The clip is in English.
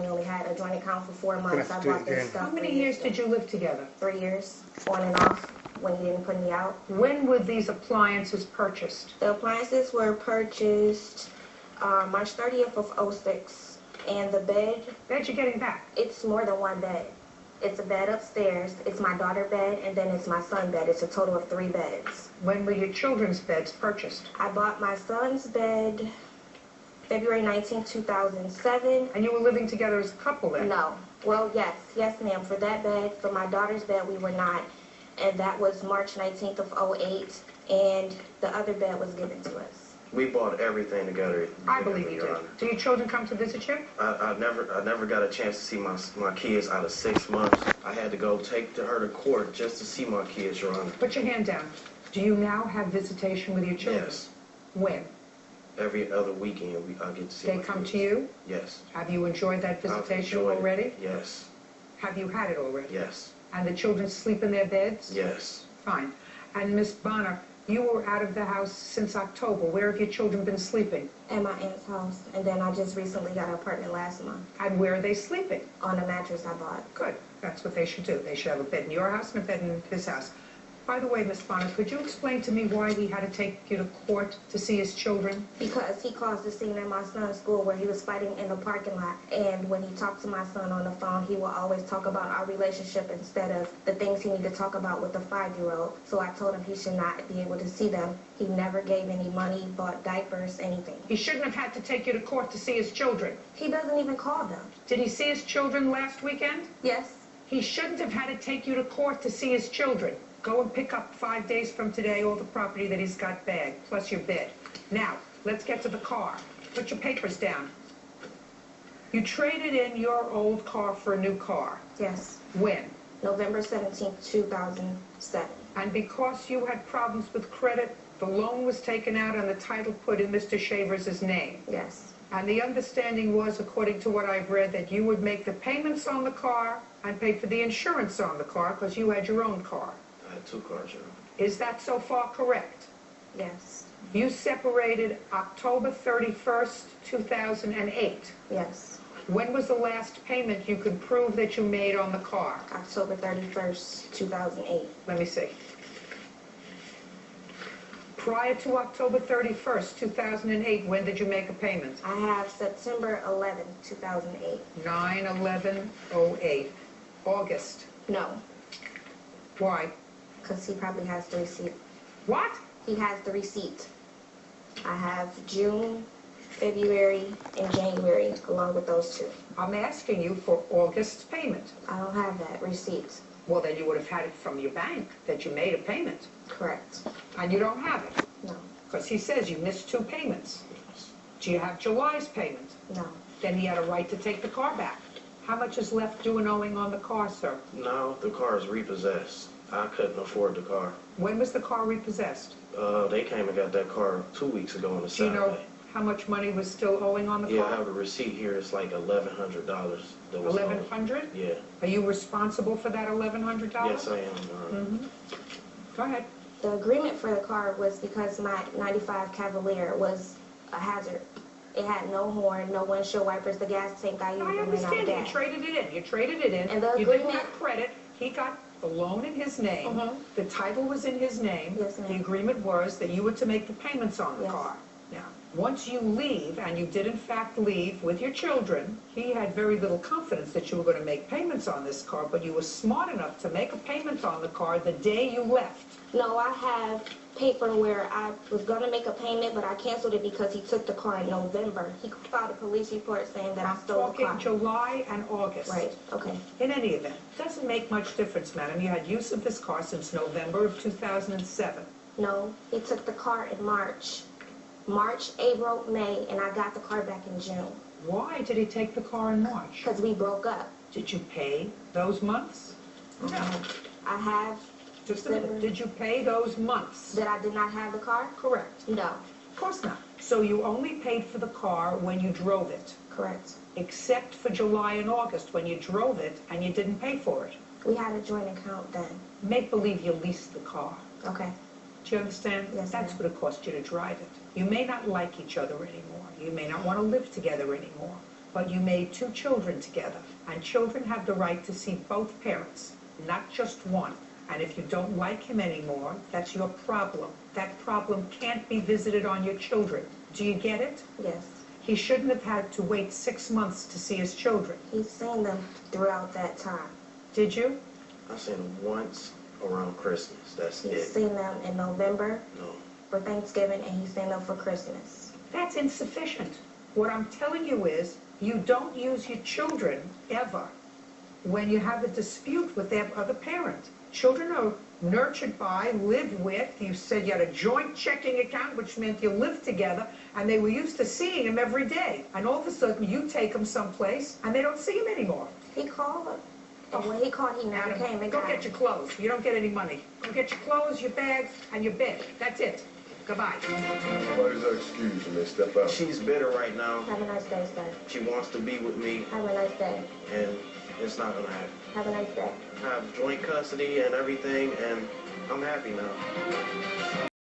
we only had a joint account for 4 months. I bought this stuff. How many years did you live together? 3 years, on and off, when he didn't put me out. When were these appliances purchased? The appliances were purchased March 30th of '06, and the bed... Bed you're getting back? It's more than one bed. It's a bed upstairs, it's my daughter's bed, and then it's my son's bed. It's a total of 3 beds. When were your children's beds purchased? I bought my son's bed February 19, 2007. And you were living together as a couple then? No. Well, yes ma'am. For that bed, for my daughter's bed, we were not. And that was March 19th of '08, and the other bed was given to us. We bought everything together. I believe you did. Do your children come to visit you? I never got a chance to see my kids out of 6 months. I had to go take her to court just to see my kids, Your Honor. Put your hand down. Do you now have visitation with your children? Yes. When? Every other weekend I get to see They my come kids. to you? Yes. Have you enjoyed that visitation I've enjoyed already? it. Yes. Have you had it already? Yes. And the children sleep in their beds? Yes. Fine. And Miss Bonner, you were out of the house since October. Where have your children been sleeping? At my aunt's house. And then I just recently got an apartment last month. And where are they sleeping? On a mattress I bought. Good. That's what they should do. They should have a bed in your house and a bed in his house. By the way, Miss Bonner, could you explain to me why he had to take you to court to see his children? Because he caused a scene at my son's school where he was fighting in the parking lot. And when he talked to my son on the phone, he will always talk about our relationship instead of the things he needed to talk about with the 5-year-old. So I told him he should not be able to see them. He never gave any money, bought diapers, anything. He shouldn't have had to take you to court to see his children. He doesn't even call them. Did he see his children last weekend? Yes. He shouldn't have had to take you to court to see his children. Go and pick up 5 days from today all the property that he's got bagged, plus your bed. Now, let's get to the car. Put your papers down. You traded in your old car for a new car. Yes. When? November 17th, 2007. And because you had problems with credit, the loan was taken out and the title put in Mr. Shavers' name. Yes. And the understanding was, according to what I've read, that you would make the payments on the car and pay for the insurance on the car because you had your own car. I had 2 cars, Your Honor. Is that so far correct? Yes. You separated October 31st, 2008. Yes. When was the last payment you could prove that you made on the car? October 31st, 2008. Let me see. Prior to October 31st, 2008, when did you make a payment? I have September 11th, 2008. 9/11/08. August. No, Why? because he probably has the receipt. What? He has the receipt. I have June, February, and January, along with those 2. I'm asking you for August's payment. I don't have that receipt. Well, then you would have had it from your bank that you made a payment. Correct. And you don't have it. No. Because he says you missed 2 payments. Do you have July's payment? No. Then he had a right to take the car back. How much is left due and owing on the car, sir? No, the car is repossessed. I couldn't afford the car. When was the car repossessed? They came and got that car 2 weeks ago on a Do Saturday. you know how much money was still owing on the Yeah, I car? have a receipt here. It's like $1,100. That was $1,100? Yeah. Are you responsible for that $1,100? Yes, I am. Go ahead. The agreement for the car was because my 95 Cavalier was a hazard. It had no horn, no windshield wipers, the gas tank I used I ran out of understand. You gas. traded it in. You traded it in. And the You didn't agreement- have credit. He got the loan in his name. Mhm. The title was in his name. Yes, ma'am. The agreement was that you were to make the payments on the Yes. car. Now, once you leave, and you did in fact leave with your children, he had very little confidence that you were going to make payments on this car, but you were smart enough to make a payment on the car the day you left. No, I have paper where I was going to make a payment, but I canceled it because he took the car in November. He filed a police report saying that I stole the car. Talking July and August. Right, okay. In any event, doesn't make much difference, madam. You had use of this car since November of 2007. No, he took the car in March. March, April, May, and I got the car back in June. Why did he take the car in March? Because we broke up. Did you pay those months? No. I have Just a minute. Did you pay those months? that I did not have the car? Correct. No, Of course not. So you only paid for the car when you drove it, correct. except for July and August when you drove it and you didn't pay for it. We had a joint account then. Make believe you leased the car. Okay. Do you understand? Yes, That's ma'am. what it cost you to drive it. You may not like each other anymore. You may not want to live together anymore. but you made 2 children together, and children have the right to see both parents, not just one. And if you don't like him anymore, that's your problem. That problem can't be visited on your children. Do you get it? Yes. He shouldn't have had to wait 6 months to see his children. He's seen them throughout that time. Did you? I seen them once around Christmas. That's He's it. seen them in November No. for Thanksgiving, and he's seen them for Christmas. That's insufficient. What I'm telling you is, you don't use your children ever when you have a dispute with their other parent. Children are nurtured by, lived with. You said you had a joint checking account, which meant you lived together, and they were used to seeing him every day. And all of a sudden, you take them someplace, and they don't see him anymore. He called them. And when he called, he never Adam, came and go got get him. your clothes. You don't get any money. Go get your clothes, your bags, and your bed. That's it. Goodbye. What is that excuse and they step out? She's bitter right now. Have a nice day, sir. She wants to be with me, Have a nice day. and it's not gonna happen. Have a nice day. I have joint custody and everything, and I'm happy now.